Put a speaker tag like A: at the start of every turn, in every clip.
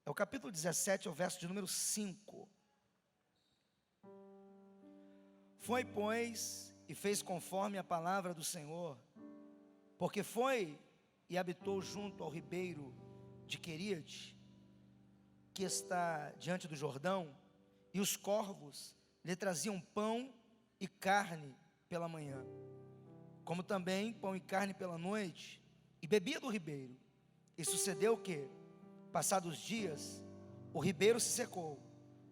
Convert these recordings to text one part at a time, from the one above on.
A: É o capítulo 17, é o verso de número 5. Foi, pois, e fez conforme a palavra do Senhor, porque foi e habitou junto ao ribeiro de Queriate, que está diante do Jordão, e os corvos lhe traziam pão e carne pela manhã, como também pão e carne pela noite, e bebia do ribeiro. E sucedeu que, passados dias, o ribeiro se secou,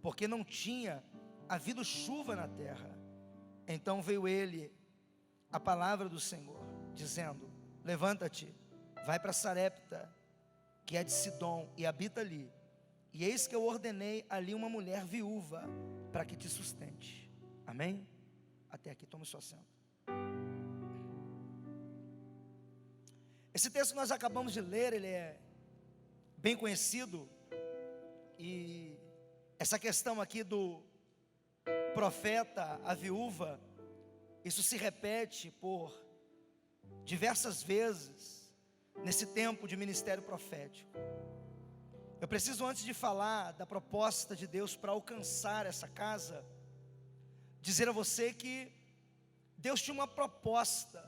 A: porque não tinha havido chuva na terra. Então veio ele a palavra do Senhor, dizendo: levanta-te, vai para Sarepta, que é de Sidom, e habita ali. E eis que eu ordenei ali uma mulher viúva, para que te sustente. Amém? Até aqui, tome seu assento. Esse texto que nós acabamos de ler, ele é bem conhecido. E essa questão aqui do profeta, a viúva, isso se repete por diversas vezes nesse tempo de ministério profético. Eu preciso, antes de falar da proposta de Deus para alcançar essa casa, dizer a você que Deus tinha uma proposta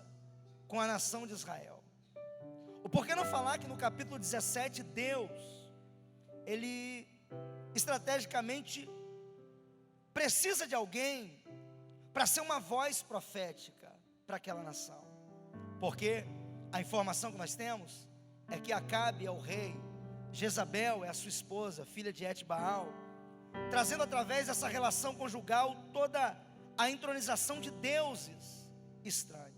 A: com a nação de Israel. O porquê não falar que no capítulo 17 Deus, Ele estrategicamente precisa de alguém para ser uma voz profética para aquela nação. Porque a informação que nós temos é que Acabe é o rei, Jezabel é a sua esposa, filha de Et-Baal, trazendo através dessa relação conjugal toda a entronização de deuses estranhos.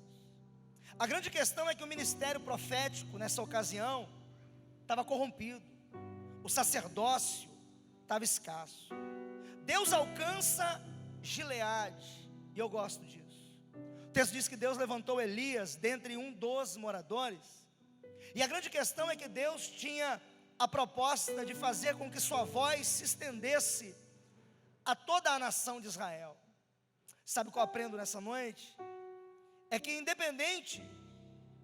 A: A grande questão é que o ministério profético nessa ocasião estava corrompido, o sacerdócio estava escasso. Deus alcança Gileade, e eu gosto disso. O texto diz que Deus levantou Elias dentre dos moradores, e a grande questão é que Deus tinha a proposta de fazer com que sua voz se estendesse a toda a nação de Israel. Sabe o que eu aprendo nessa noite? É que independente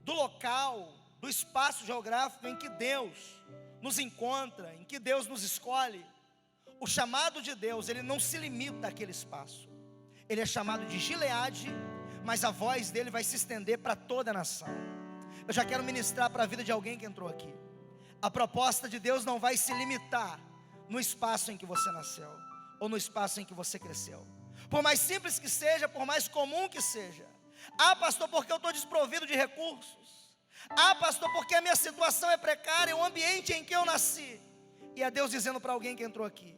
A: do local, do espaço geográfico em que Deus nos encontra, em que Deus nos escolhe, o chamado de Deus, ele não se limita àquele espaço. Ele é chamado de Gileade, mas a voz dele vai se estender para toda a nação. Eu já quero ministrar para a vida de alguém que entrou aqui. A proposta de Deus não vai se limitar no espaço em que você nasceu, ou no espaço em que você cresceu. Por mais simples que seja, por mais comum que seja. Ah, pastor, porque eu estou desprovido de recursos. Ah, pastor, porque a minha situação é precária, o ambiente em que eu nasci. E é Deus dizendo para alguém que entrou aqui: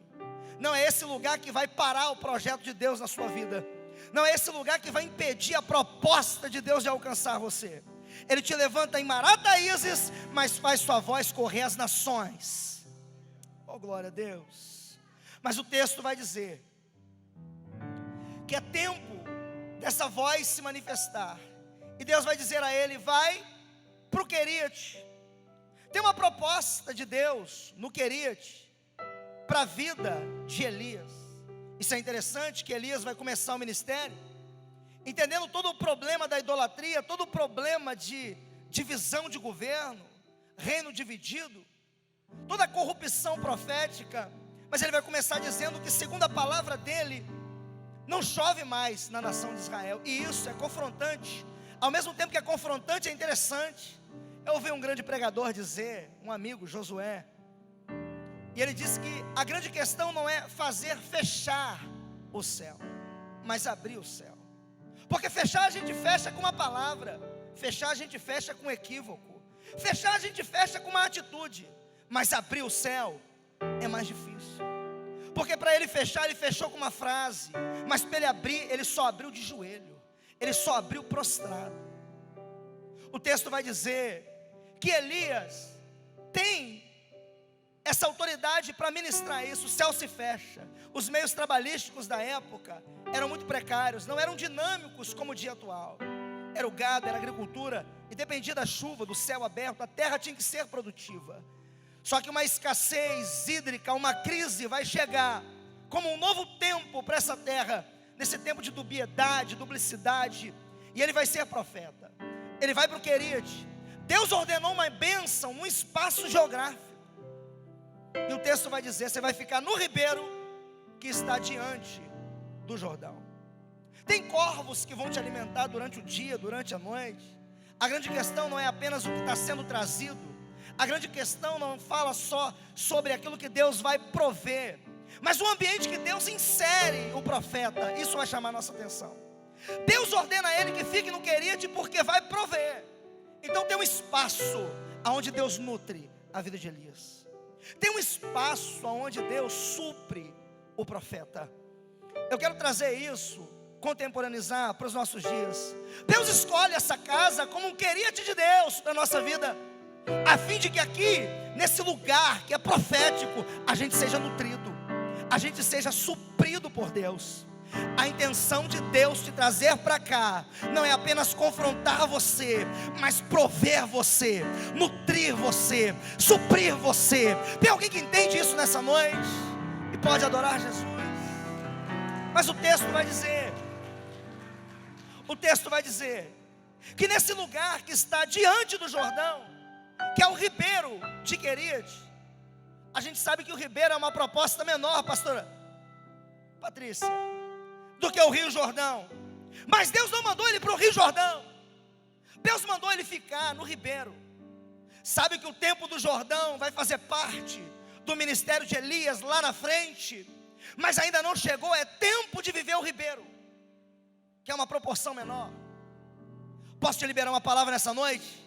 A: não é esse lugar que vai parar o projeto de Deus na sua vida. Não é esse lugar que vai impedir a proposta de Deus de alcançar você. Ele te levanta em Marataízes, mas faz sua voz correr às nações. Oh, glória a Deus. Mas o texto vai dizer que é tempo dessa voz se manifestar. E Deus vai dizer a ele: vai para o Queriate. Tem uma proposta de Deus no Queriate para a vida de Elias. Isso é interessante, que Elias vai começar o ministério entendendo todo o problema da idolatria, todo o problema de divisão de governo, reino dividido, toda a corrupção profética. Mas ele vai começar dizendo que, segundo a palavra dele, não chove mais na nação de Israel. E isso é confrontante. Ao mesmo tempo que é confrontante, é interessante. Eu ouvi um grande pregador dizer, um amigo, Josué, e ele disse que a grande questão não é fazer fechar o céu, mas abrir o céu. Porque fechar a gente fecha com uma palavra, fechar a gente fecha com um equívoco, fechar a gente fecha com uma atitude, mas abrir o céu é mais difícil. Porque para ele fechar, ele fechou com uma frase, mas para ele abrir, ele só abriu de joelho, ele só abriu prostrado. O texto vai dizer que Elias tem essa autoridade para ministrar isso. O céu se fecha. Os meios trabalhísticos da época eram muito precários, não eram dinâmicos como o dia atual. Era o gado, era a agricultura, e dependia da chuva, do céu aberto. A terra tinha que ser produtiva. Só que uma escassez hídrica, uma crise vai chegar como um novo tempo para essa terra, nesse tempo de dubiedade, duplicidade. E ele vai ser profeta. Ele vai para o Queriate. Deus ordenou uma bênção num espaço geográfico. E o texto vai dizer: você vai ficar no ribeiro que está diante do Jordão. Tem corvos que vão te alimentar durante o dia, durante a noite. A grande questão não é apenas o que está sendo trazido. A grande questão não fala só sobre aquilo que Deus vai prover, mas o ambiente que Deus insere o profeta. Isso vai chamar a nossa atenção. Deus ordena a ele que fique no Querite porque vai prover. Então tem um espaço onde Deus nutre a vida de Elias. Tem um espaço onde Deus supre o profeta. Eu quero trazer isso, contemporaneizar para os nossos dias. Deus escolhe essa casa como um Querite de Deus para a nossa vida, a fim de que aqui, nesse lugar que é profético, a gente seja nutrido, a gente seja suprido por Deus. A intenção de Deus te trazer para cá não é apenas confrontar você, mas prover você, nutrir você, suprir você. Tem alguém que entende isso nessa noite e pode adorar Jesus? Mas o texto vai dizer que nesse lugar que está diante do Jordão, que é o ribeiro de Querite, a gente sabe que o ribeiro é uma proposta menor, pastora Patrícia, do que o Rio Jordão. Mas Deus não mandou ele para o Rio Jordão, Deus mandou ele ficar no ribeiro. Sabe que o tempo do Jordão vai fazer parte do ministério de Elias lá na frente, mas ainda não chegou. É tempo de viver o ribeiro, que é uma proporção menor. Posso te liberar uma palavra nessa noite?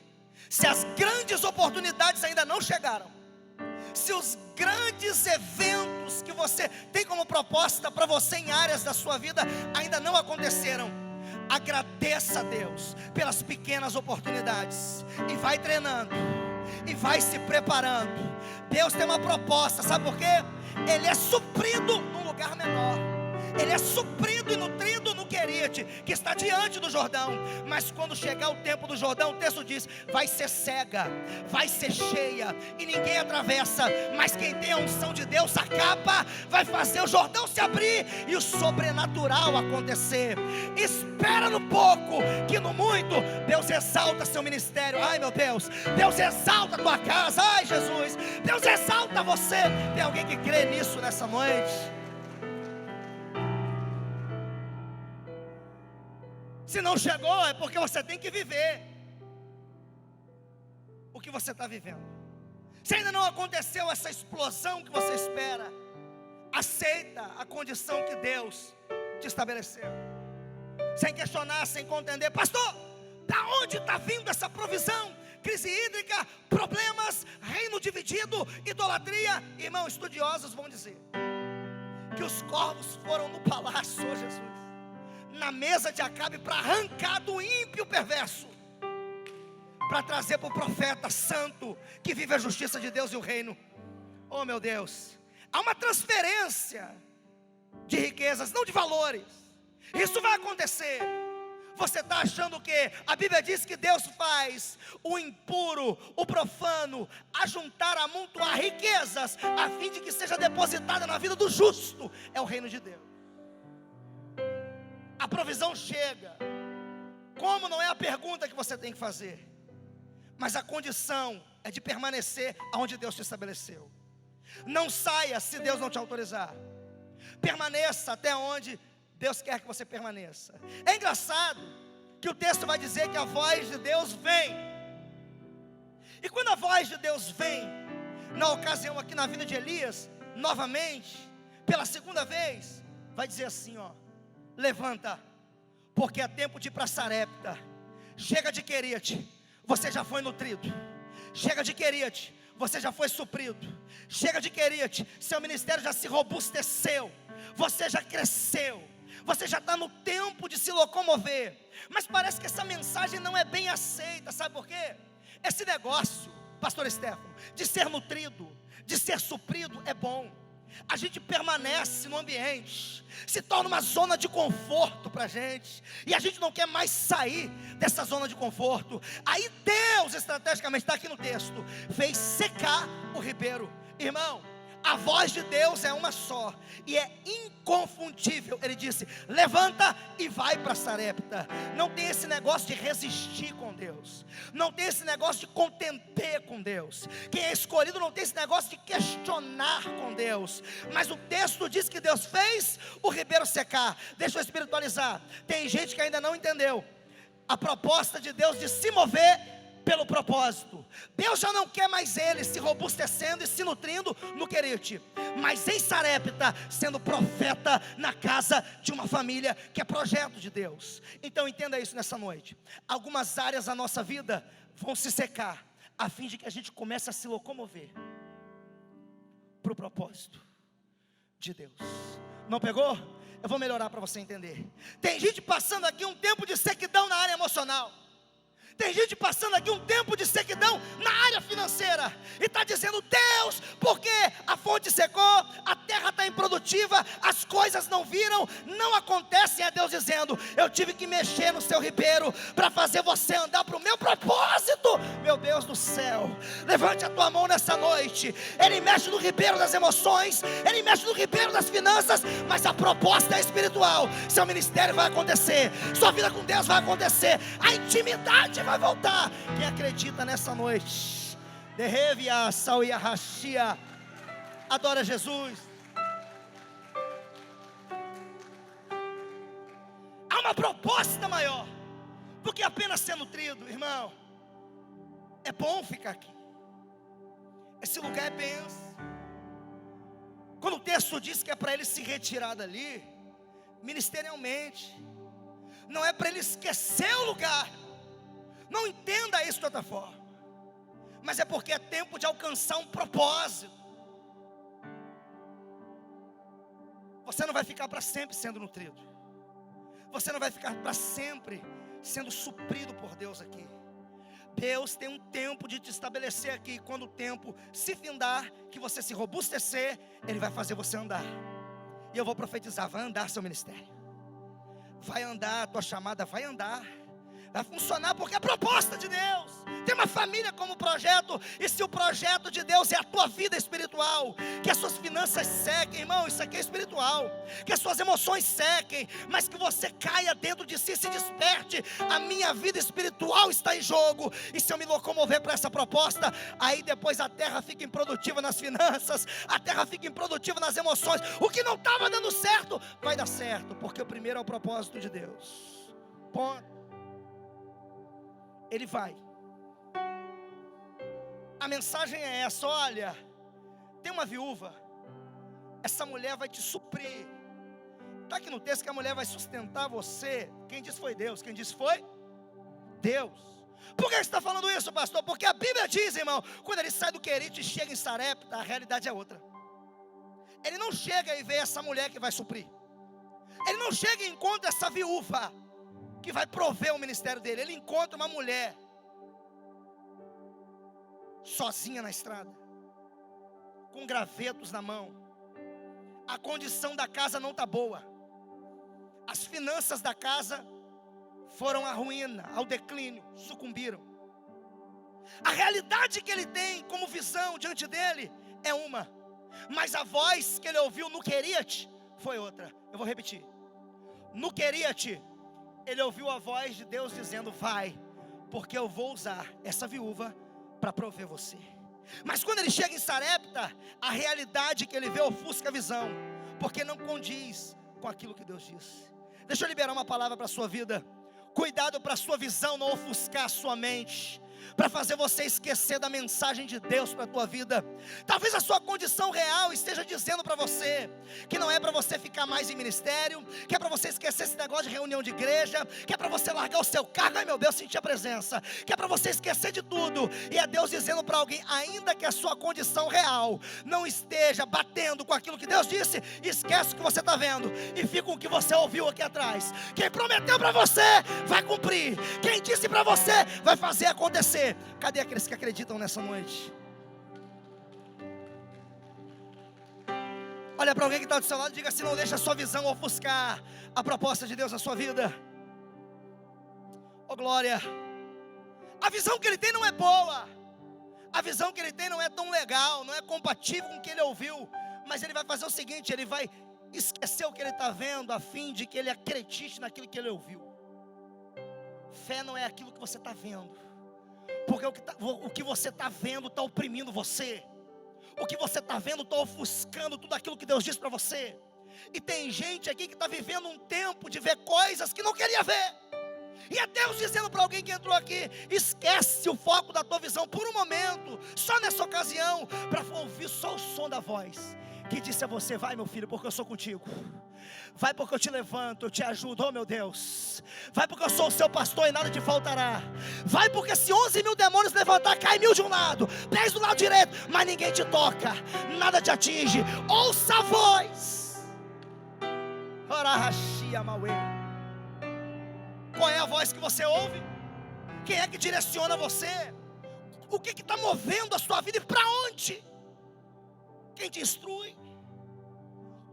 A: Se as grandes oportunidades ainda não chegaram, se os grandes eventos que você tem como proposta para você em áreas da sua vida ainda não aconteceram, agradeça a Deus pelas pequenas oportunidades e vai treinando e vai se preparando. Deus tem uma proposta, sabe por quê? Ele é suprido num lugar menor, ele é suprido e nutrido no Querite, que está diante do Jordão. Mas quando chegar o tempo do Jordão, o texto diz: vai ser cega, vai ser cheia, e ninguém atravessa. Mas quem tem a unção de Deus, a capa, vai fazer o Jordão se abrir e o sobrenatural acontecer. Espera no pouco, que no muito Deus exalta seu ministério. Ai meu Deus, Deus exalta a tua casa. Ai Jesus, Deus exalta você. Tem alguém que crê nisso nessa noite? Se não chegou, é porque você tem que viver o que você está vivendo. Se ainda não aconteceu essa explosão que você espera, aceita a condição que Deus te estabeleceu, sem questionar, sem contender. Pastor, da onde está vindo essa provisão? Crise hídrica, problemas, reino dividido, idolatria. Irmãos, estudiosos vão dizer que os corvos foram no palácio, oh Jesus, na mesa de Acabe, para arrancar do ímpio perverso, para trazer para o profeta santo, que vive a justiça de Deus e o reino. Oh meu Deus, há uma transferência de riquezas, não de valores. Isso vai acontecer. Você está achando o quê? A Bíblia diz que Deus faz o impuro, o profano, ajuntar, amontoar riquezas, a fim de que seja depositada na vida do justo. É o reino de Deus. A provisão chega. Como não é a pergunta que você tem que fazer, mas a condição é de permanecer onde Deus te estabeleceu. Não saia se Deus não te autorizar. Permaneça até onde Deus quer que você permaneça. É engraçado que o texto vai dizer que a voz de Deus vem. E quando a voz de Deus vem, na ocasião aqui na vida de Elias, novamente, pela segunda vez, vai dizer assim, ó: levanta, porque é tempo de ir para Sarepta. Chega de Querite, você já foi nutrido. Chega de Querite, você já foi suprido. Chega de Querite, seu ministério já se robusteceu, você já cresceu, você já está no tempo de se locomover. Mas parece que essa mensagem não é bem aceita. Sabe por quê? Esse negócio, pastor Stefano, de ser nutrido, de ser suprido é bom. A gente permanece no ambiente, se torna uma zona de conforto para a gente, e a gente não quer mais sair dessa zona de conforto. Aí Deus estrategicamente, está aqui no texto, fez secar o ribeiro. Irmão, A voz de Deus é uma só e é inconfundível. Ele disse: levanta e vai para Sarepta. Não tem esse negócio de resistir com Deus, não tem esse negócio de contender com Deus. Quem é escolhido não tem esse negócio de questionar com Deus. Mas o texto diz que Deus fez o ribeiro secar. Deixa eu espiritualizar. Tem gente que ainda não entendeu a proposta de Deus de se mover pelo propósito. Deus já não quer mais ele se robustecendo e se nutrindo no Querite, mas em Sarepta, sendo profeta na casa de uma família, que é projeto de Deus. Então entenda isso nessa noite. Algumas áreas da nossa vida vão se secar, a fim de que a gente comece a se locomover para o propósito de Deus. Não pegou? Eu vou melhorar para você entender. Tem gente passando aqui um tempo de sequidão na área emocional. Tem gente passando aqui um tempo de sequidão na área financeira e está dizendo: Deus, porque a fonte secou, a terra está improdutiva, as coisas não viram, não acontecem. É Deus dizendo: eu tive que mexer no seu ribeiro para fazer você andar para o meu propósito. Meu Deus do céu, levante a tua mão nessa noite. Ele mexe no ribeiro das emoções, ele mexe no ribeiro das finanças, mas a proposta é espiritual. Seu ministério vai acontecer, sua vida com Deus vai acontecer, a intimidade vai voltar. Quem acredita nessa noite? Derrevia, sauia, rachia. Adora Jesus. Há uma proposta maior do que apenas ser nutrido, irmão. É bom ficar aqui. Esse lugar é bênção. Quando o texto diz que é para ele se retirar dali, ministerialmente, não é para ele esquecer o lugar. Não entenda isso de outra forma, mas é porque é tempo de alcançar um propósito. Você não vai ficar para sempre sendo nutrido, você não vai ficar para sempre sendo suprido por Deus aqui. Deus tem um tempo de te estabelecer aqui. Quando o tempo se findar, que você se robustecer, Ele vai fazer você andar. E eu vou profetizar: vai andar seu ministério, vai andar a tua chamada, vai andar. Vai funcionar porque é proposta de Deus. Tem uma família como projeto. E se o projeto de Deus é a tua vida espiritual, que as suas finanças sequem, irmão, isso aqui é espiritual. Que as suas emoções sequem, mas que você caia dentro de si, se desperte. A minha vida espiritual está em jogo. E se eu me locomover para essa proposta, aí depois a terra fica improdutiva nas finanças, a terra fica improdutiva nas emoções. O que não estava dando certo, vai dar certo, porque o primeiro é o propósito de Deus. Ponto. Ele vai. A mensagem é essa: olha, tem uma viúva, essa mulher vai te suprir. Está aqui no texto que a mulher vai sustentar você. Quem disse foi Deus, quem disse foi Deus. Por que você está falando isso, pastor? Porque a Bíblia diz, irmão, quando ele sai do Querite e chega em Sarepta, a realidade é outra. Ele não chega e vê essa mulher que vai suprir. Ele não chega e encontra essa viúva que vai prover o ministério dele. Ele encontra uma mulher sozinha na estrada, com gravetos na mão. A condição da casa não está boa. As finanças da casa foram à ruína, ao declínio, sucumbiram. A realidade que ele tem como visão diante dele é uma, mas a voz que ele ouviu no Querite foi outra. Eu vou repetir. No Querite, ele ouviu a voz de Deus dizendo: vai, porque eu vou usar essa viúva para prover você. Mas quando ele chega em Sarepta, a realidade que ele vê ofusca a visão, porque não condiz com aquilo que Deus disse. Deixa eu liberar uma palavra para a sua vida. Cuidado para a sua visão não ofuscar a sua mente, para fazer você esquecer da mensagem de Deus para a tua vida. Talvez a sua condição real esteja dizendo para você que não é para você ficar mais em ministério, que é para você esquecer esse negócio de reunião de igreja, que é para você largar o seu cargo, ai meu Deus, sentir a presença, que é para você esquecer de tudo. E é Deus dizendo para alguém: ainda que a sua condição real não esteja batendo com aquilo que Deus disse, esquece o que você está vendo e fica com o que você ouviu aqui atrás. Quem prometeu para você vai cumprir, quem disse para você vai fazer acontecer. Cadê aqueles que acreditam nessa noite? Olha para alguém que está do seu lado e diga assim: não deixa a sua visão ofuscar a proposta de Deus na sua vida. Oh glória. A visão que ele tem não é boa, A visão que ele tem não é tão legal, não é compatível com o que ele ouviu, mas ele vai fazer o seguinte: ele vai esquecer o que ele está vendo, a fim de que ele acredite naquilo que ele ouviu. Fé não é aquilo que você está vendo, porque o que você está vendo está oprimindo você. O que você está vendo está ofuscando tudo aquilo que Deus disse para você. E tem gente aqui que está vivendo um tempo de ver coisas que não queria ver. E é Deus dizendo para alguém que entrou aqui: esquece o foco da tua visão por um momento, só nessa ocasião, para ouvir só o som da voz que disse a você: vai, meu filho, porque eu sou contigo. Vai, porque eu te levanto, eu te ajudo, oh meu Deus. Vai, porque eu sou o seu pastor e nada te faltará. Vai, porque se 11 mil demônios levantar, cai 1000 de um lado, 10 do lado direito, mas ninguém te toca, nada te atinge. Ouça a voz. Orahashia Mauê. Qual é a voz que você ouve? Quem é que direciona você? O que está movendo a sua vida e para onde? Quem te instrui?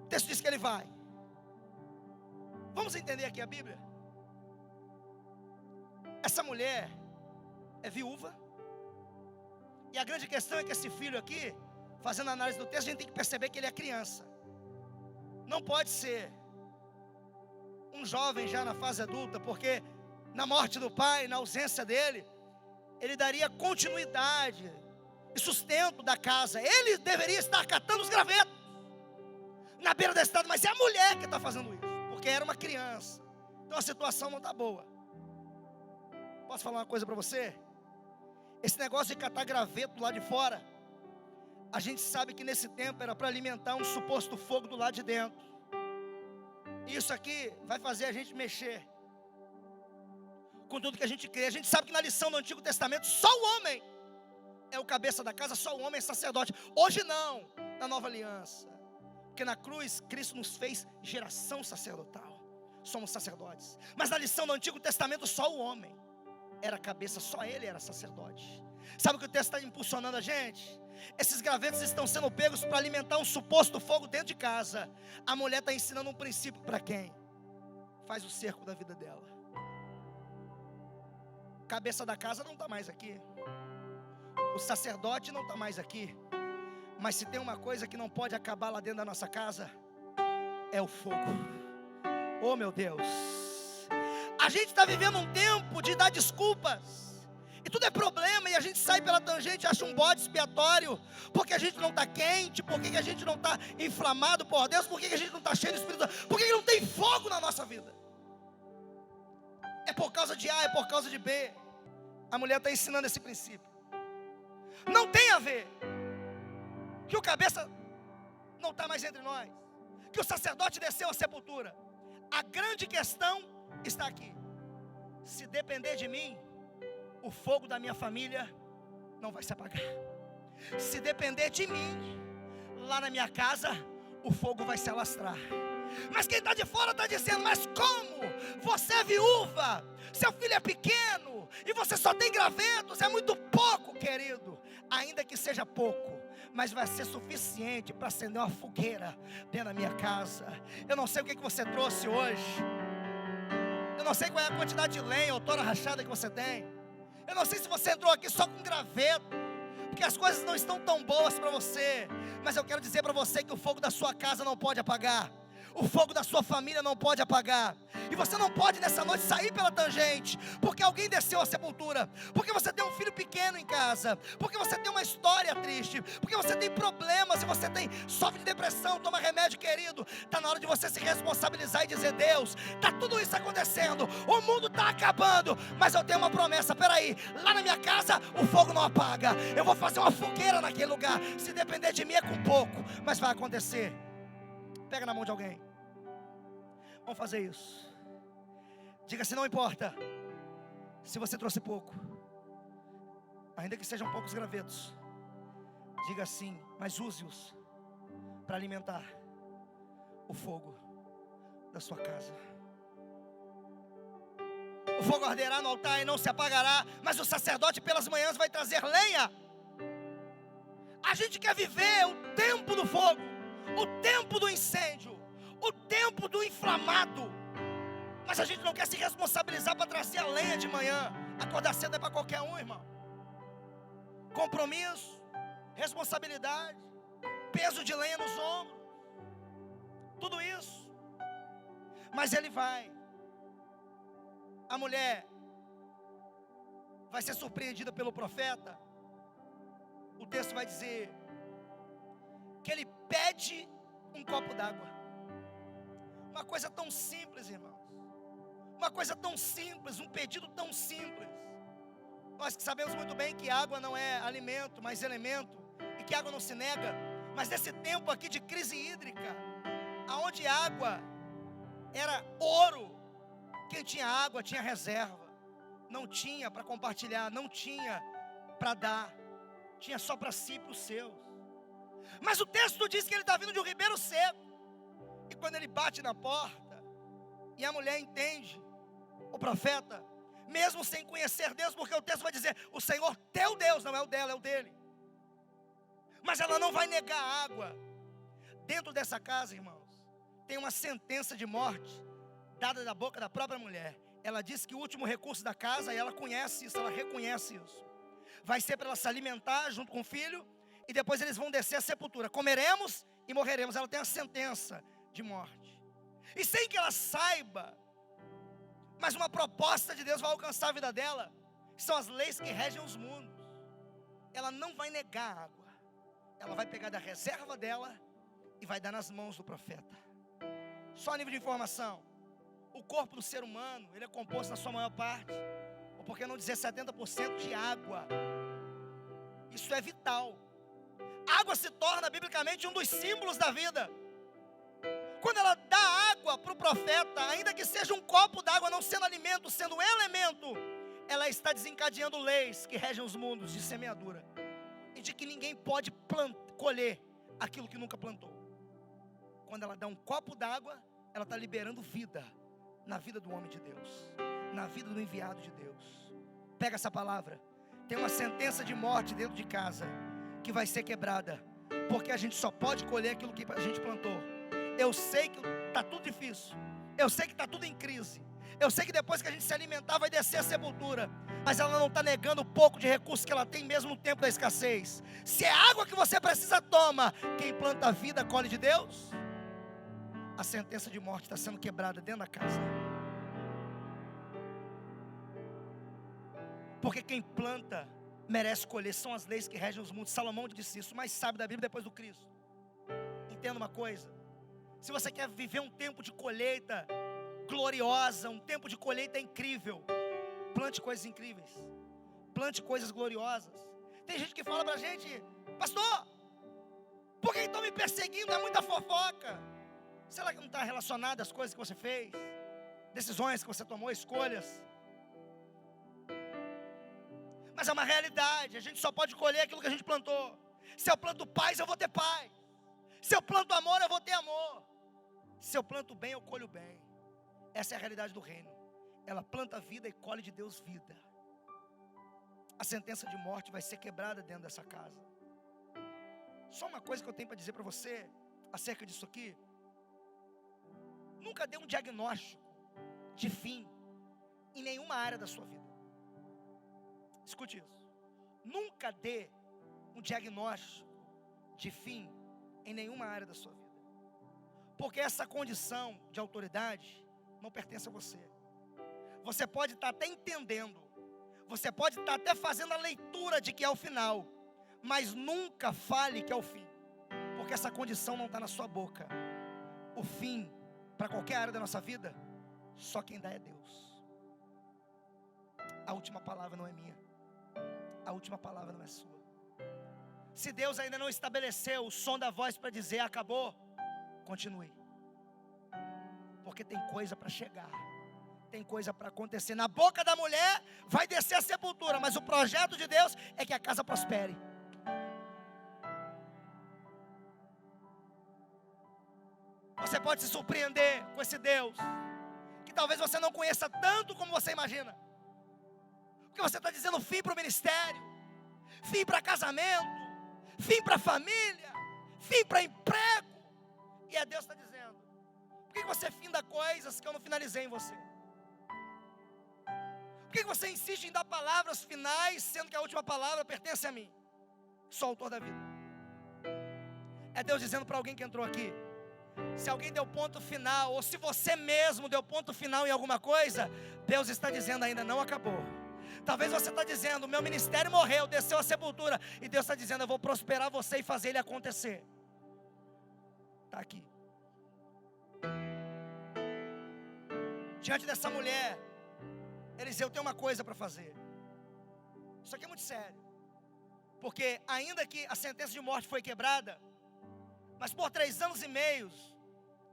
A: O texto diz que ele vai. Vamos entender aqui a Bíblia. Essa mulher é viúva. E a grande questão é que esse filho aqui, fazendo a análise do texto, a gente tem que perceber que ele é criança. Não pode ser um jovem já na fase adulta, porque na morte do pai, na ausência dele, ele daria continuidade e sustento da casa. Ele deveria estar catando os gravetos na beira da estrada, mas é a mulher que está fazendo isso, porque era uma criança. Então a situação não está boa. Posso falar uma coisa para você? Esse negócio de catar graveto lá de fora, a gente sabe que nesse tempo era para alimentar um suposto fogo do lado de dentro. Isso aqui vai fazer a gente mexer com tudo que a gente crê. A gente sabe que na lição do Antigo Testamento só o homem é o cabeça da casa, só o homem é sacerdote. Hoje não, na nova aliança, porque na cruz Cristo nos fez geração sacerdotal, somos sacerdotes. Mas na lição do Antigo Testamento só o homem era cabeça, só ele era sacerdote. Sabe o que o texto está impulsionando a gente? Esses gravetos estão sendo pegos para alimentar um suposto fogo dentro de casa. A mulher está ensinando um princípio para quem faz o cerco da vida dela. Cabeça da casa não está mais aqui, o sacerdote não está mais aqui. Mas se tem uma coisa que não pode acabar lá dentro da nossa casa, é o fogo. Oh meu Deus, a gente está vivendo um tempo de dar desculpas, e tudo é problema, e a gente sai pela tangente, acha um bode expiatório, porque a gente não está quente, porque a gente não está inflamado por Deus, porque a gente não está cheio do Espírito Santo, porque não tem fogo na nossa vida. É por causa de A, é por causa de B. A mulher está ensinando esse princípio. Não tem a ver que o cabeça não está mais entre nós, que o sacerdote desceu à sepultura. A grande questão está aqui: se depender de mim, o fogo da minha família não vai se apagar. Se depender de mim, lá na minha casa, o fogo vai se alastrar. Mas quem está de fora está dizendo: mas como? Você é viúva, seu filho é pequeno, e você só tem gravetos, é muito pouco, querido. Ainda que seja pouco, mas vai ser suficiente para acender uma fogueira dentro da minha casa. Eu não sei o que você trouxe hoje, eu não sei qual é a quantidade de lenha ou tora rachada que você tem, eu não sei se você entrou aqui só com graveto, porque as coisas não estão tão boas para você. Mas eu quero dizer para você que o fogo da sua casa não pode apagar, o fogo da sua família não pode apagar. E você não pode nessa noite sair pela tangente, porque alguém desceu à sepultura, porque você tem um filho pequeno em casa, porque você tem uma história triste, porque você tem problemas, e você sofre de depressão, toma remédio, querido. Está na hora de você se responsabilizar e dizer: Deus, está tudo isso acontecendo, o mundo está acabando, mas eu tenho uma promessa. Peraí, lá na minha casa o fogo não apaga, eu vou fazer uma fogueira naquele lugar. Se depender de mim é com pouco, mas vai acontecer. Pega na mão de alguém, vamos fazer isso. Diga assim: não importa se você trouxe pouco, ainda que sejam poucos gravetos. Diga assim: mas use-os para alimentar o fogo da sua casa. O fogo arderá no altar e não se apagará, mas o sacerdote pelas manhãs vai trazer lenha. A gente quer viver o tempo do fogo, o tempo do incêndio, o tempo do inflamado, mas a gente não quer se responsabilizar para trazer a lenha de manhã. Acordar cedo é para qualquer um, irmão. compromisso, responsabilidade, peso de lenha nos ombros, tudo isso. Mas ele vai. A mulher vai ser surpreendida pelo profeta. O texto vai dizer que ele pede um copo d'água. Uma coisa tão simples, irmãos. Uma coisa tão simples, um pedido tão simples. Nós que sabemos muito bem que água não é alimento, mas elemento, e que água não se nega. Mas nesse tempo aqui de crise hídrica, aonde água era ouro, quem tinha água tinha reserva, não tinha para compartilhar, não tinha para dar, tinha só para si e para os seus. Mas o texto diz que ele está vindo de um ribeiro seco, e quando ele bate na porta, e a mulher entende, o profeta, mesmo sem conhecer Deus, porque o texto vai dizer, o Senhor teu Deus, não é o dela, é o dele, mas ela não vai negar água. Dentro dessa casa, irmãos, tem uma sentença de morte, dada da boca da própria mulher. Ela diz que o último recurso da casa, e ela conhece isso, ela reconhece isso, vai ser para ela se alimentar junto com o filho, e depois eles vão descer à sepultura, comeremos e morreremos. Ela tem a sentença de morte, e sem que ela saiba, mas uma proposta de Deus vai alcançar a vida dela, são as leis que regem os mundos. Ela não vai negar a água, ela vai pegar da reserva dela, e vai dar nas mãos do profeta. Só a nível de informação, o corpo do ser humano, ele é composto na sua maior parte, ou por que não dizer 70% de água. Isso é vital. Água se torna biblicamente um dos símbolos da vida. Quando ela dá água para o profeta, ainda que seja um copo d'água, não sendo alimento, sendo um elemento, ela está desencadeando leis que regem os mundos de semeadura, e de que ninguém pode colher aquilo que nunca plantou. Quando ela dá um copo d'água, ela está liberando vida na vida do homem de Deus, na vida do enviado de Deus. Pega essa palavra. Tem uma sentença de morte dentro de casa que vai ser quebrada, porque a gente só pode colher aquilo que a gente plantou. Eu sei que está tudo difícil, eu sei que está tudo em crise, eu sei que depois que a gente se alimentar vai descer a sepultura, mas ela não está negando o pouco de recursos que ela tem mesmo no tempo da escassez. Se é água que você precisa, toma. Quem planta a vida colhe de Deus. A sentença de morte está sendo quebrada dentro da casa, porque quem planta merece colher. São as leis que regem os mundos. Salomão disse isso, o mais sábio da Bíblia depois do Cristo. Entenda uma coisa: se você quer viver um tempo de colheita gloriosa, um tempo de colheita incrível, plante coisas incríveis, plante coisas gloriosas. Tem gente que fala pra gente: pastor, por que estão me perseguindo? É muita fofoca. Será que não está relacionado às coisas que você fez, decisões que você tomou, escolhas? Mas é uma realidade, a gente só pode colher aquilo que a gente plantou. Se eu planto paz, eu vou ter paz. Se eu planto amor, eu vou ter amor. Se eu planto bem, eu colho bem. Essa é a realidade do reino. Ela planta vida e colhe de Deus vida. A sentença de morte vai ser quebrada dentro dessa casa. Só uma coisa que eu tenho para dizer para você acerca disso aqui: nunca dê um diagnóstico de fim em nenhuma área da sua vida. Escute isso. Nunca dê um diagnóstico de fim em nenhuma área da sua vida, porque essa condição de autoridade não pertence a você. Você pode estar até entendendo, você pode estar até fazendo a leitura de que é o final, mas nunca fale que é o fim, porque essa condição não está na sua boca. O fim para qualquer área da nossa vida, só quem dá é Deus. A última palavra não é minha, a última palavra não é sua. Se Deus ainda não estabeleceu o som da voz para dizer acabou, continue, porque tem coisa para chegar, tem coisa para acontecer. Na boca da mulher vai descer a sepultura, mas o projeto de Deus é que a casa prospere. Você pode se surpreender com esse Deus, que talvez você não conheça tanto como você imagina, porque você está dizendo fim para o ministério, fim para casamento, fim para família, fim para emprego, e Deus está dizendo: por que você finda coisas que eu não finalizei em você? Por que você insiste em dar palavras finais, sendo que a última palavra pertence a mim? Só o autor da vida. É Deus dizendo para alguém que entrou aqui: se alguém deu ponto final, ou se você mesmo deu ponto final em alguma coisa, Deus está dizendo ainda não acabou. Talvez você está dizendo: meu ministério morreu, desceu a sepultura. E Deus está dizendo: eu vou prosperar você e fazer ele acontecer. Está aqui. Diante dessa mulher, Eliseu tem uma coisa para fazer. Isso aqui é muito sério. Porque ainda que a sentença de morte foi quebrada, mas por 3 anos e meio,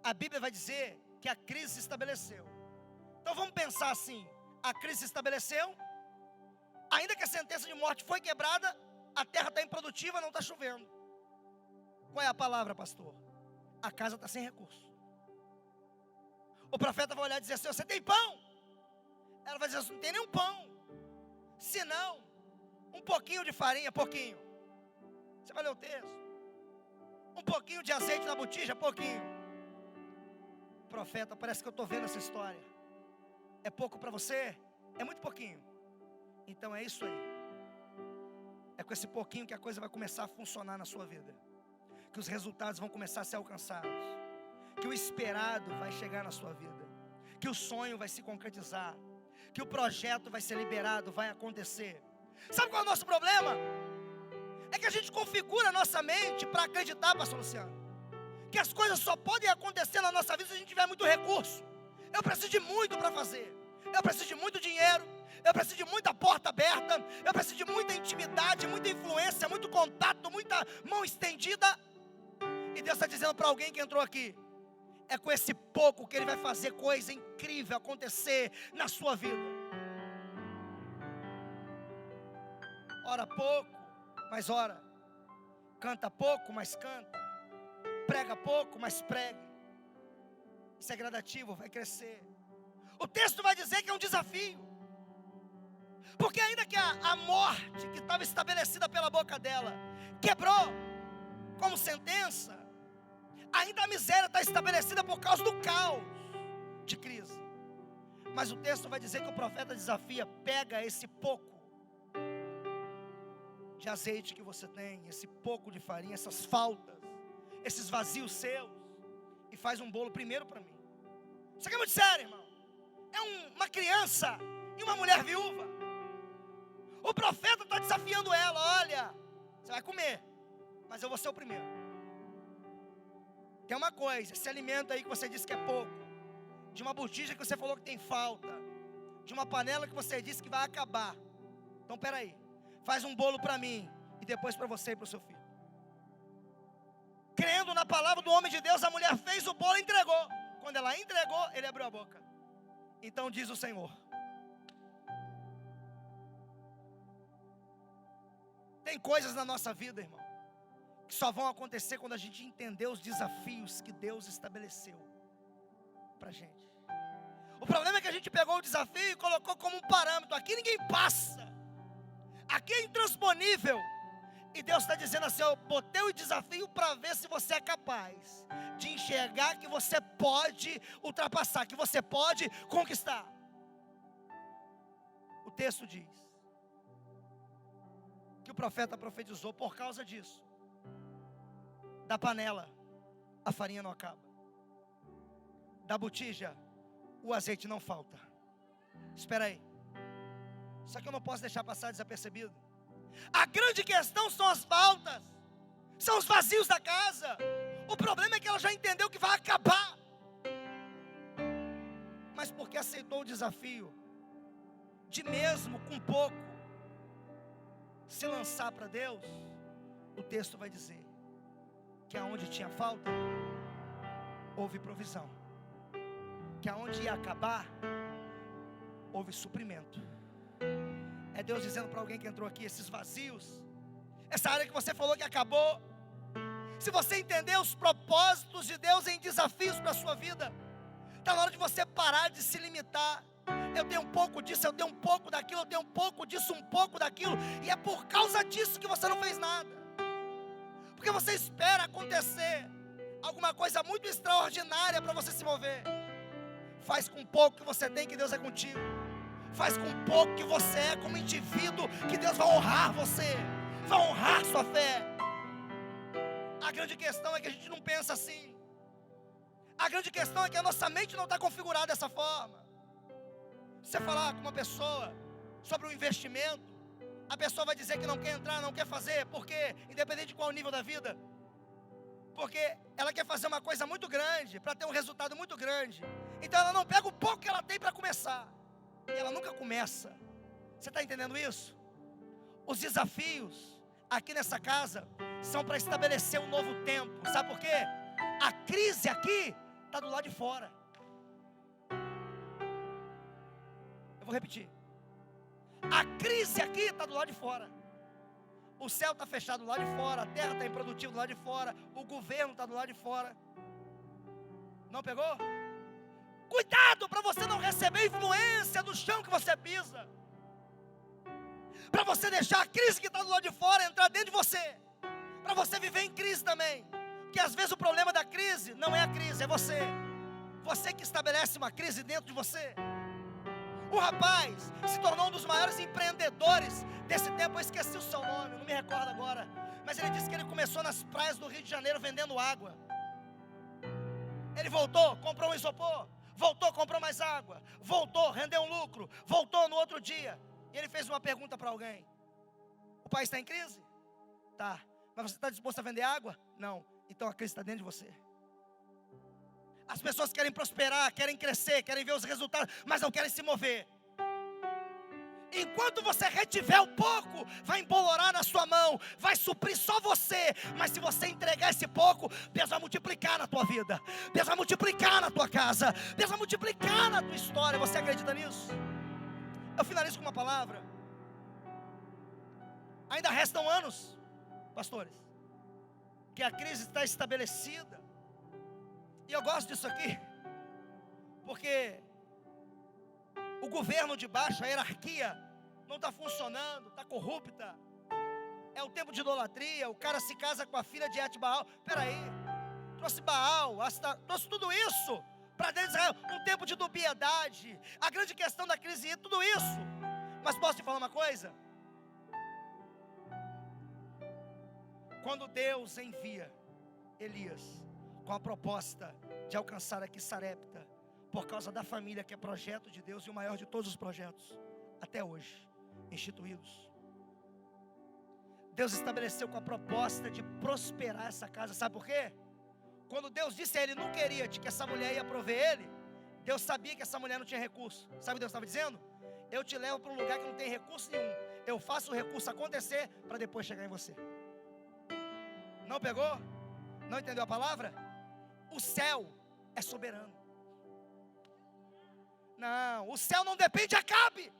A: a Bíblia vai dizer que a crise se estabeleceu. Então vamos pensar assim: a crise se estabeleceu, ainda que a sentença de morte foi quebrada, a terra está improdutiva, não está chovendo. Qual é a palavra, pastor? A casa está sem recurso. O profeta vai olhar e dizer assim: você tem pão? Ela vai dizer assim: não tem nenhum pão. Se não, um pouquinho de farinha, pouquinho. Você vai ler o texto. Um pouquinho de azeite na botija, pouquinho. Profeta, parece que eu estou vendo essa história. É pouco para você? É muito pouquinho. Então é isso aí. É com esse pouquinho que a coisa vai começar a funcionar na sua vida. Que os resultados vão começar a ser alcançados. Que o esperado vai chegar na sua vida. Que o sonho vai se concretizar. Que o projeto vai ser liberado, vai acontecer. Sabe qual é o nosso problema? É que a gente configura a nossa mente para acreditar, pastor Luciano, que as coisas só podem acontecer na nossa vida se a gente tiver muito recurso. Eu preciso de muito para fazer. Eu preciso de muito dinheiro. Eu preciso de muita porta aberta. Eu preciso de muita intimidade, muita influência, muito contato, muita mão estendida. E Deus está dizendo para alguém que entrou aqui: é com esse pouco que Ele vai fazer coisa incrível acontecer na sua vida. Ora pouco, mas ora. Canta pouco, mas canta. Prega pouco, mas pregue. Isso é gradativo, vai crescer. O texto vai dizer que é um desafio. Porque ainda que a morte que estava estabelecida pela boca dela quebrou como sentença, ainda a miséria está estabelecida por causa do caos de crise. Mas o texto vai dizer que o profeta desafia: pega esse pouco de azeite que você tem, esse pouco de farinha, essas faltas, esses vazios seus, e faz um bolo primeiro para mim. Isso aqui é muito sério, irmão. É uma criança e uma mulher viúva. O profeta está desafiando ela: olha, você vai comer, mas eu vou ser o primeiro. Tem uma coisa: esse alimento aí que você disse que é pouco, de uma botija que você falou que tem falta, de uma panela que você disse que vai acabar. Então peraí, faz um bolo para mim e depois para você e para o seu filho. Crendo na palavra do homem de Deus, a mulher fez o bolo e entregou. Quando ela entregou, ele abriu a boca. Então diz o Senhor: tem coisas na nossa vida, irmão, que só vão acontecer quando a gente entender os desafios que Deus estabeleceu para a gente. O problema é que a gente pegou o desafio e colocou como um parâmetro. Aqui ninguém passa, aqui é intransponível. E Deus está dizendo assim: eu botei o desafio para ver se você é capaz de enxergar que você pode ultrapassar, que você pode conquistar. O texto diz que o profeta profetizou por causa disso. Da panela, a farinha não acaba. Da botija, o azeite não falta. Espera aí. Só que eu não posso deixar passar desapercebido. A grande questão são as faltas, são os vazios da casa. O problema é que ela já entendeu que vai acabar, mas porque aceitou o desafio de mesmo com pouco se lançar para Deus, o texto vai dizer que aonde tinha falta, houve provisão. Que aonde ia acabar, houve suprimento. É Deus dizendo para alguém que entrou aqui: esses vazios, essa área que você falou que acabou, se você entender os propósitos de Deus em desafios para a sua vida, está na hora de você parar de se limitar. Eu tenho um pouco disso, eu tenho um pouco daquilo, eu tenho um pouco disso, um pouco daquilo, e é por causa disso que você não fez nada. Porque você espera acontecer alguma coisa muito extraordinária para você se mover. Faz com pouco que você tem, que Deus é contigo. Faz com pouco que você é como indivíduo, que Deus vai honrar você. vai honrar sua fé. A grande questão é que a gente não pensa assim. A grande questão é que a nossa mente não está configurada dessa forma. Você falar com uma pessoa sobre um investimento, a pessoa vai dizer que não quer entrar, não quer fazer. Por quê? Independente de qual nível da vida. Porque ela quer fazer uma coisa muito grande, para ter um resultado muito grande. Então ela não pega o pouco que ela tem para começar. E ela nunca começa. Você está entendendo isso? Os desafios aqui nessa casa são para estabelecer um novo tempo. Sabe por quê? A crise aqui está do lado de fora. Eu vou repetir. A crise aqui está do lado de fora. O céu está fechado do lado de fora, a terra está improdutiva do lado de fora, o governo está do lado de fora. Não pegou? Cuidado para você não receber influência do chão que você pisa. Para você deixar a crise que está do lado de fora entrar dentro de você. Para você viver em crise também. Porque às vezes o problema da crise não é a crise, é você. Você que estabelece uma crise dentro de você. O rapaz se tornou um dos maiores empreendedores desse tempo. Eu esqueci o seu nome, não me recordo agora. Mas ele disse que ele começou nas praias do Rio de Janeiro vendendo água. Ele voltou, comprou um isopor. Voltou, comprou mais água. Voltou, rendeu um lucro. Voltou no outro dia. E ele fez uma pergunta para alguém: o país está em crise? Tá. Mas você está disposto a vender água? Não. Então a crise está dentro de você. As pessoas querem prosperar, querem crescer, querem ver os resultados, mas não querem se mover. Enquanto você retiver um pouco, vai embolorar na sua mão, vai suprir só você. Mas se você entregar esse pouco, Deus vai multiplicar na tua vida, Deus vai multiplicar na tua casa, Deus vai multiplicar na tua história. Você acredita nisso? Eu finalizo com uma palavra. Ainda restam anos, pastores, que a crise está estabelecida. E eu gosto disso aqui, porque o governo de baixo, a hierarquia, não está funcionando, está corrupta. É o tempo de idolatria. O cara se casa com a filha de Et-Baal. Peraí, trouxe Baal, trouxe tudo isso para dentro de Israel. Um tempo de dubiedade. A grande questão da crise é tudo isso. Mas posso te falar uma coisa? Quando Deus envia Elias com a proposta de alcançar aqui Sarepta, por causa da família, que é projeto de Deus e o maior de todos os projetos, até hoje, instituídos. Deus estabeleceu com a proposta de prosperar essa casa. Sabe por quê? Quando Deus disse a ele, não queria que essa mulher ia prover ele, Deus sabia que essa mulher não tinha recurso. Sabe o que Deus estava dizendo? Eu te levo para um lugar que não tem recurso nenhum. Eu faço o recurso acontecer para depois chegar em você. Não pegou? Não entendeu a palavra? O céu é soberano. Não, o céu não depende de Acabe.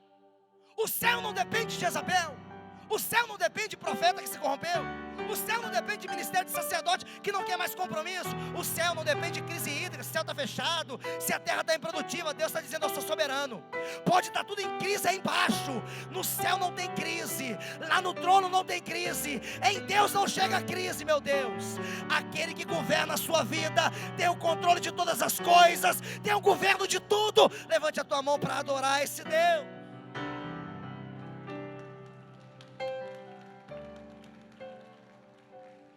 A: O céu não depende de Jezabel. O céu não depende de profeta que se corrompeu. O céu não depende de ministério de sacerdote que não quer mais compromisso. O céu não depende de crise hídrica, se o céu está fechado, se a terra está improdutiva. Deus está dizendo, eu sou soberano. Pode estar tudo em crise aí embaixo. No céu não tem crise. Lá no trono não tem crise. Em Deus não chega a crise, meu Deus. Aquele que governa a sua vida tem o controle de todas as coisas, tem o governo de tudo. Levante a tua mão para adorar esse Deus.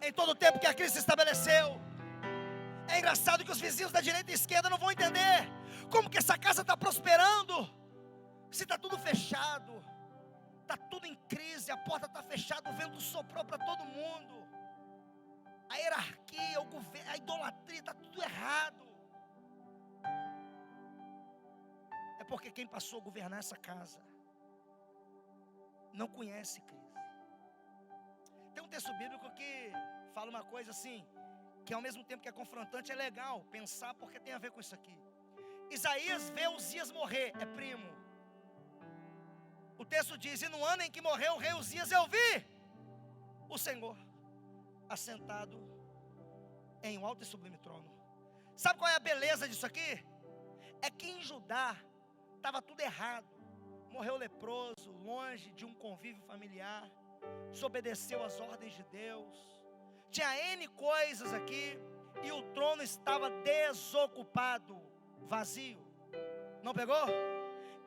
A: Em todo o tempo que a crise se estabeleceu, é engraçado que os vizinhos da direita e esquerda não vão entender como que essa casa está prosperando, se está tudo fechado, está tudo em crise, a porta está fechada, o vento soprou para todo mundo, a hierarquia, o governo, a idolatria, está tudo errado. É porque quem passou a governar essa casa não conhece crise. Tem um texto bíblico que fala uma coisa assim, que ao mesmo tempo que é confrontante, é legal pensar, porque tem a ver com isso aqui. Isaías vê Uzias morrer, é primo. O texto diz, e no ano em que morreu o rei Uzias, eu vi o Senhor assentado em um alto e sublime trono. Sabe qual é a beleza disso aqui? É que em Judá estava tudo errado. Morreu leproso, longe de um convívio familiar, desobedeceu às ordens de Deus, tinha N coisas aqui, e o trono estava desocupado, vazio. Não pegou?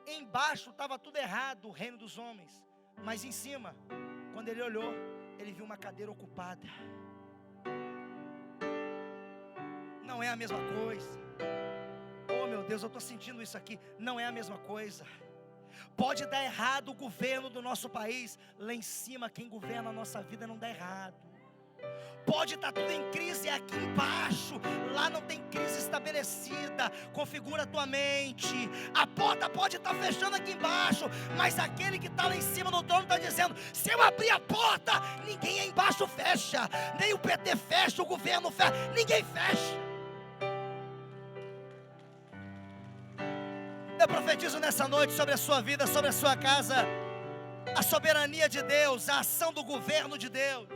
A: Embaixo estava tudo errado, o reino dos homens, mas em cima, quando ele olhou, ele viu uma cadeira ocupada. Não é a mesma coisa. Oh meu Deus, eu estou sentindo isso aqui. Não é a mesma coisa. Pode dar errado o governo do nosso país. Lá em cima, quem governa a nossa vida não dá errado. Pode estar tudo em crise aqui embaixo, lá não tem crise estabelecida. Configura a tua mente. A porta pode estar fechando aqui embaixo, mas aquele que está lá em cima no trono está dizendo: se eu abrir a porta, ninguém aí embaixo fecha. Nem o PT fecha, o governo fecha, ninguém fecha. Eu profetizo nessa noite sobre a sua vida, sobre a sua casa, a soberania de Deus, a ação do governo de Deus,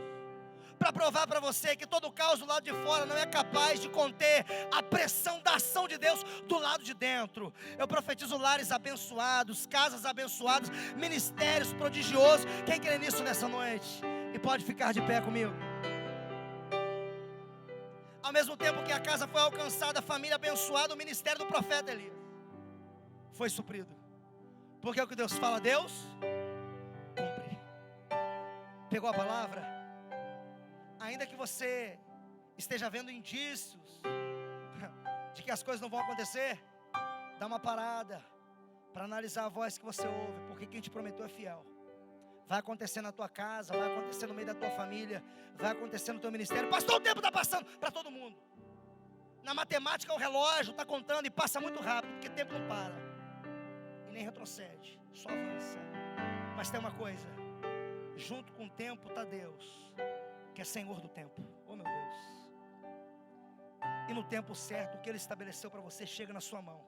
A: para provar para você que todo o caos do lado de fora não é capaz de conter a pressão da ação de Deus do lado de dentro. Eu profetizo lares abençoados, casas abençoadas, ministérios prodigiosos. Quem crê nisso nessa noite? E pode ficar de pé comigo. Ao mesmo tempo que a casa foi alcançada, a família abençoada, o ministério do profeta Elias foi suprido. Porque é o que Deus fala, Deus cumpre. Pegou a palavra? Ainda que você esteja vendo indícios de que as coisas não vão acontecer, dá uma parada para analisar a voz que você ouve, porque quem te prometeu é fiel. Vai acontecer na tua casa, vai acontecer no meio da tua família, vai acontecer no teu ministério. Pastor, o tempo está passando para todo mundo. Na matemática o relógio está contando e passa muito rápido, porque tempo não para e nem retrocede, só avança. Mas tem uma coisa: junto com o tempo está Deus, que é Senhor do tempo. Oh meu Deus. E no tempo certo, o que Ele estabeleceu para você chega na sua mão,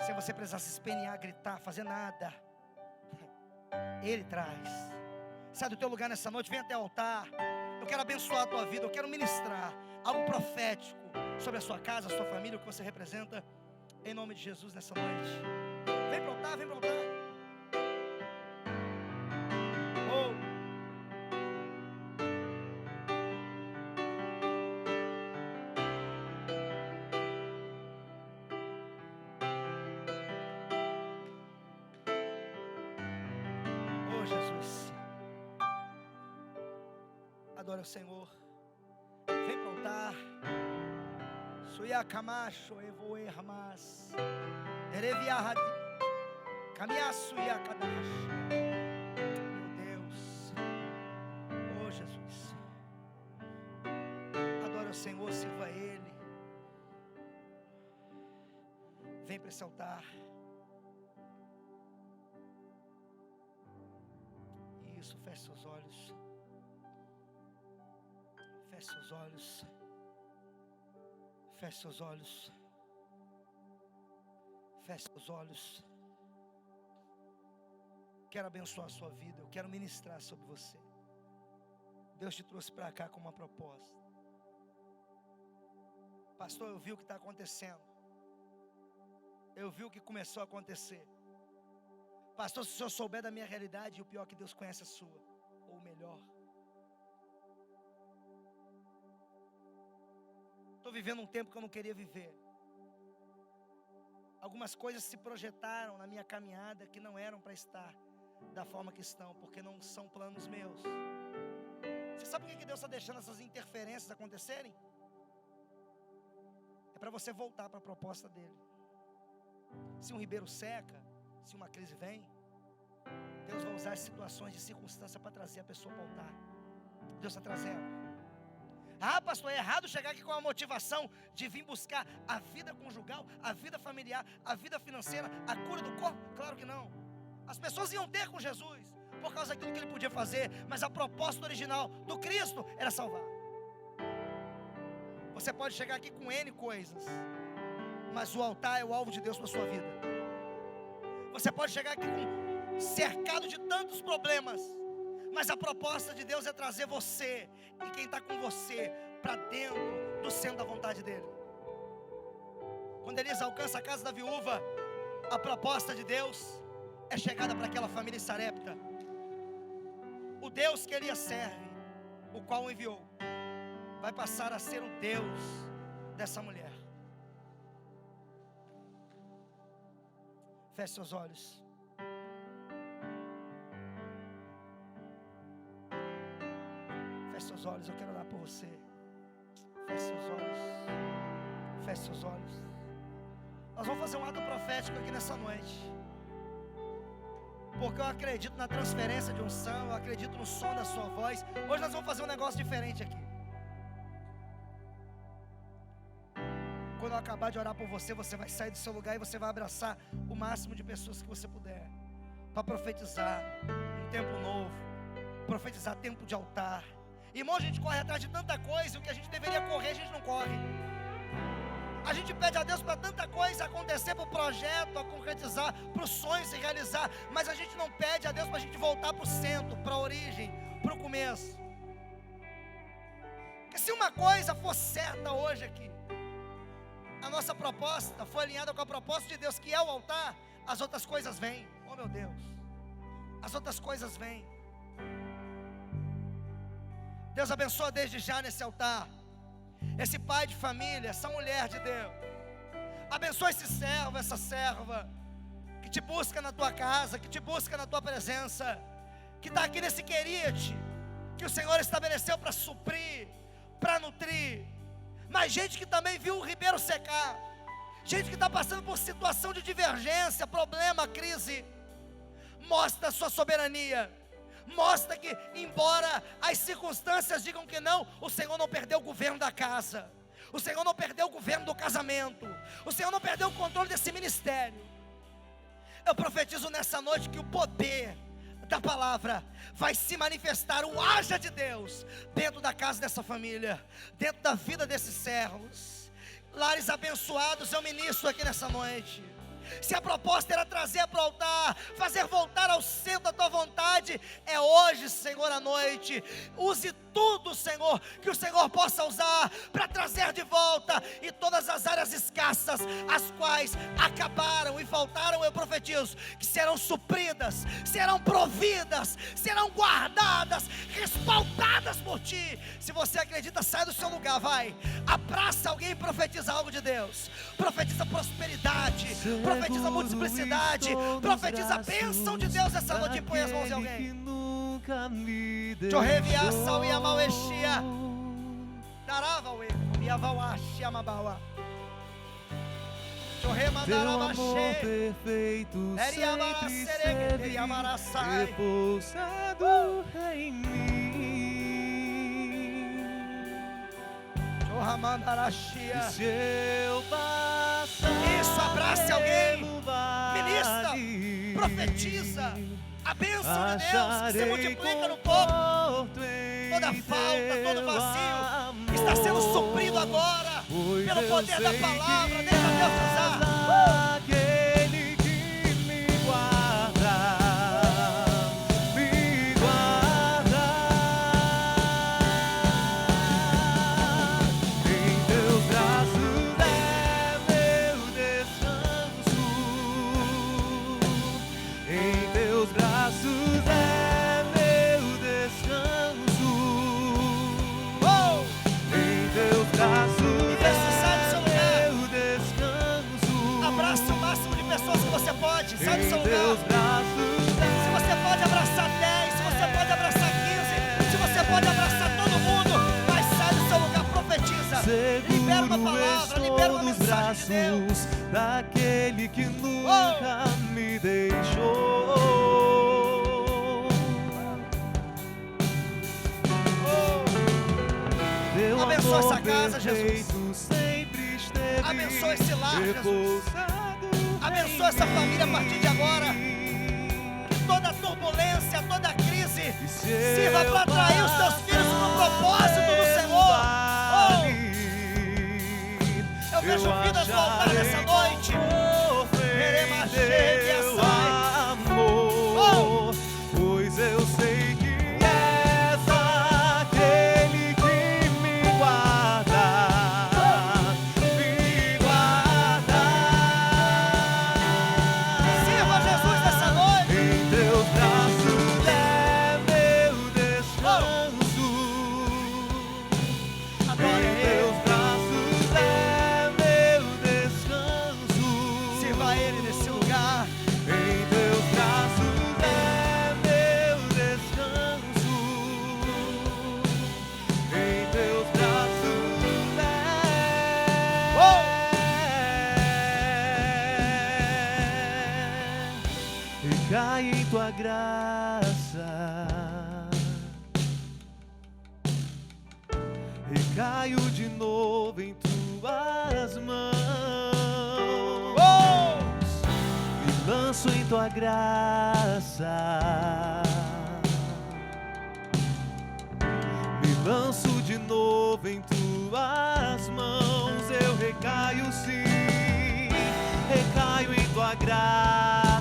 A: sem você precisar se espenear, gritar, fazer nada. Ele traz. Sai do teu lugar nessa noite, vem até o altar. Eu quero abençoar a tua vida, eu quero ministrar algo profético sobre a sua casa, a sua família, o que você representa, em nome de Jesus nessa noite. Vem para o altar, vem para o altar. Jesus, adora o Senhor. Vem para o altar. Suya Camacho, Evoe Hamas, Ereviahad, Camiaçuya Kadash. Meu Deus, oh Jesus, adora o Senhor, sirva a Ele. Vem para esse altar. Isso, feche seus olhos. Feche seus olhos. Feche seus olhos. Feche seus olhos. Quero abençoar a sua vida. Eu quero ministrar sobre você. Deus te trouxe para cá com uma proposta. Pastor, eu vi o que está acontecendo. Eu vi o que começou a acontecer. Pastor, se o senhor souber da minha realidade, o pior é que Deus conhece a sua, ou melhor. Estou vivendo um tempo que eu não queria viver. Algumas coisas se projetaram na minha caminhada que não eram para estar da forma que estão, porque não são planos meus. Você sabe por que Deus está deixando essas interferências acontecerem? É para você voltar para a proposta dele. Se um ribeiro seca, se uma crise vem, Deus vai usar as situações de circunstância para trazer a pessoa para o altar. Deus está trazendo. Ah, pastor, é errado chegar aqui com a motivação de vir buscar a vida conjugal, a vida familiar, a vida financeira, a cura do corpo? Claro que não. As pessoas iam ter com Jesus por causa daquilo que ele podia fazer, mas a proposta original do Cristo era salvar. Você pode chegar aqui com N coisas, mas o altar é o alvo de Deus para a sua vida. Você pode chegar aqui cercado de tantos problemas, mas a proposta de Deus é trazer você e quem está com você para dentro do centro da vontade dele. Quando Elias alcança a casa da viúva, a proposta de Deus é chegada para aquela família em Sarepta. O Deus que Elias serve, o qual o enviou, vai passar a ser o Deus dessa mulher. Feche seus olhos. seus olhos, eu quero orar por você. Feche seus olhos. Feche seus olhos. Nós vamos fazer um ato profético aqui nessa noite. Porque eu acredito na transferência de unção, eu acredito no som da sua voz. Hoje nós vamos fazer um negócio diferente aqui. Quando eu acabar de orar por você, você vai sair do seu lugar e você vai abraçar o máximo de pessoas que você puder, para profetizar um tempo novo, profetizar tempo de altar. Irmão, a gente corre atrás de tanta coisa, e o que a gente deveria correr, a gente não corre. A gente pede a Deus para tanta coisa acontecer, para o projeto a concretizar, para os sonhos se realizar, mas a gente não pede a Deus para a gente voltar para o centro, para a origem, para o começo. Porque se uma coisa for certa hoje aqui, a nossa proposta foi alinhada com a proposta de Deus, que é o altar, as outras coisas vêm. Oh meu Deus, as outras coisas vêm. Deus abençoa desde já nesse altar esse pai de família, essa mulher de Deus. Abençoa esse servo, essa serva que te busca na tua casa, que te busca na tua presença, que está aqui nesse querite que o Senhor estabeleceu para suprir, para nutrir. Mas gente que também viu o ribeiro secar, gente que está passando por situação de divergência, problema, crise. Mostra a sua soberania. Mostra que, embora as circunstâncias digam que não, o Senhor não perdeu o governo da casa, o Senhor não perdeu o governo do casamento, o Senhor não perdeu o controle desse ministério. Eu profetizo nessa noite que o poder da palavra vai se manifestar, o haja de Deus, dentro da casa dessa família, dentro da vida desses servos. Lares abençoados, eu ministro aqui nessa noite. Se a proposta era trazer para o altar, fazer voltar ao centro da tua vontade, é hoje, Senhor, à noite. Use tudo, Senhor, que o Senhor possa usar para trazer de volta, e todas as áreas escassas, as quais acabaram e faltaram, eu profetizo que serão supridas, serão providas, serão guardadas, respaldadas por Ti. Se você acredita, sai do seu lugar, vai, abraça alguém e profetiza algo de Deus. Profetiza prosperidade, profetiza multiplicidade, profetiza a bênção de Deus essa noite. Põe as mãos em alguém. Jorrevia sal e amauexia darava o erro e avauaxi amabaua jorremandarabachê eriabaraceregue eriabaraçai repousado em mim jorramandarachia. Se eu passar, isso, abrace alguém, ministra, profetiza a bênção de Deus que se multiplica no povo. Toda falta, todo vazio está sendo suprido agora pelo poder da palavra. Deixa Deus usar. Aquele que me guarda, me guarda. Em teus braços é meu descanso. Em teus braços é meu descanso. Oh! Em teus braços sai do seu lugar. Meu descanso. Abraça o máximo de pessoas que você pode. Sai do seu lugar. Se você pode abraçar 10, se você pode abraçar 15, se você pode abraçar todo mundo, mas sai do seu lugar, profetiza. Libera uma palavra, libera uma mensagem de Deus. Daquele que nunca me deixou. Abençoa essa casa, Jesus. Abençoa esse lar, Jesus. Abençoa essa família a partir de agora. Que toda turbulência, toda crise sirva para atrair os teus filhos para o propósito do Senhor. Oh! Eu vejo vidas voltar nessa noite. Oh! Pois eu sei que és aquele que me guarda, me guarda. Sirva Jesus nessa noite. Em teus braços é meu descanso. Adore em teus braços é meu descanso.
B: Recaio em tua graça, recaio de novo em tuas mãos. Me lanço em tua graça, me lanço de novo em tuas mãos. Eu recaio sim, recaio em tua graça.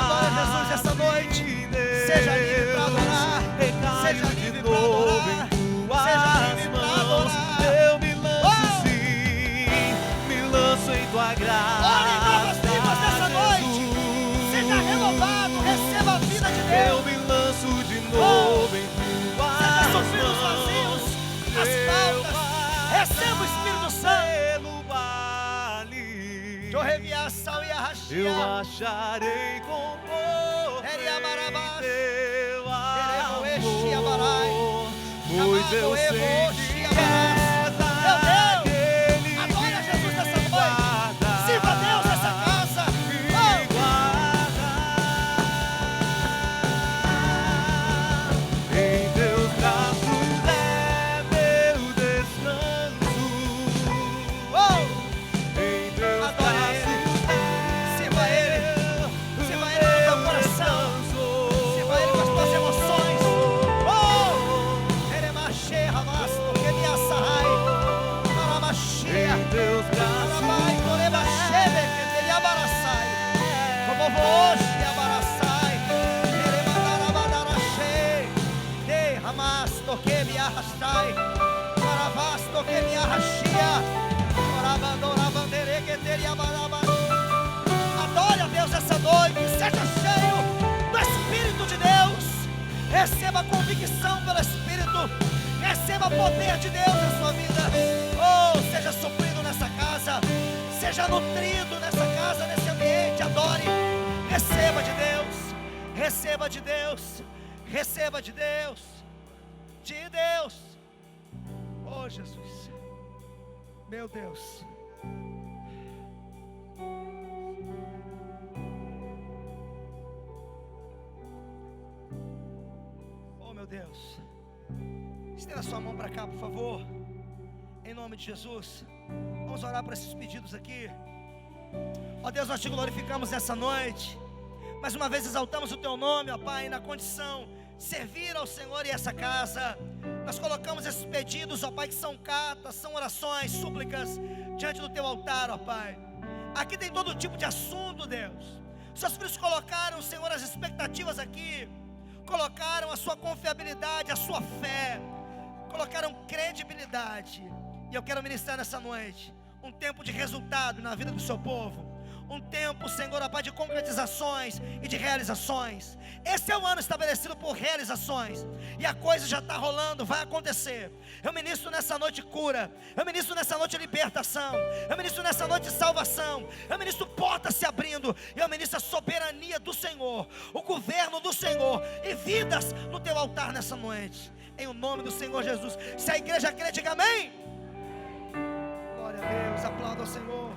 A: Adora Jesus essa noite. Seja livre para adorar.
B: Recaio
A: Seja
B: de
A: livre para
B: novo
A: adorar.
B: em tuas
A: Seja livre para
B: mãos.
A: adorar.
B: Eu me lanço sim, me lanço em tua graça.
A: Ore em novas línguas nessa noite. Seja renovado, receba a vida de Deus.
B: Eu me lanço de novo em tuas
A: Seja sofrido os
B: mãos.
A: vazios, as faltas. Receba o Espírito Santo.
B: Pelo vale,
A: Eu reviação e arrastia.
B: eu acharei conforto em teu amor, pois eu sei que és aquele
A: Adora Jesus nessa
B: que me
A: noite.
B: guarda,
A: Sirva a Deus nessa casa.
B: me guarda. Em teus braços é meu descanso. Em teus
A: Adore
B: braços é
A: Sirva Ele. Sirva Ele com o teu coração. Sirva Ele com as tuas emoções. Eremache, Ramasto, Kemiasahai, Karamashia,
B: em teus braços
A: Karabai, Korebashebe, Keteliabarassai, como hoje, Abarassai, Eremanarabadarashei, Ei, Ramasto, Kemiahastai, Karavasto, Kemiahashia, Korabandorabandere, Keteliabarabash. Adore a Deus essa noite, seja cheio do Espírito de Deus, receba convicção pelo Espírito, receba poder de Deus na sua vida. Oh, seja suprido nessa casa, seja nutrido nessa casa, nesse ambiente. Adore, receba de Deus, receba de Deus, receba de Deus, de Deus. Oh Jesus, meu Deus. Oh meu Deus, estenda sua mão para cá, por favor, em nome de Jesus. Vamos orar por esses pedidos aqui. Ó Deus, nós te glorificamos nessa noite. Mais uma vez exaltamos o teu nome, ó Pai, na condição de servir ao Senhor e essa casa. Nós colocamos esses pedidos, ó Pai, que são cartas, são orações, súplicas, diante do teu altar, ó Pai. Aqui tem todo tipo de assunto, Deus. Seus filhos colocaram, Senhor, as expectativas aqui, colocaram a sua confiabilidade, a sua fé, colocaram credibilidade. E eu quero ministrar nessa noite um tempo de resultado na vida do seu povo, um tempo, Senhor, ó Pai, de concretizações e de realizações. Esse é o ano estabelecido por realizações, e a coisa já está rolando, vai acontecer. Eu ministro nessa noite cura, eu ministro nessa noite libertação, eu ministro nessa noite salvação, eu ministro portas se abrindo, eu ministro a soberania do Senhor, o governo do Senhor e vidas no teu altar nessa noite, em o nome do Senhor Jesus. Se a igreja crê, diga amém. Glória a Deus, aplauda ao Senhor.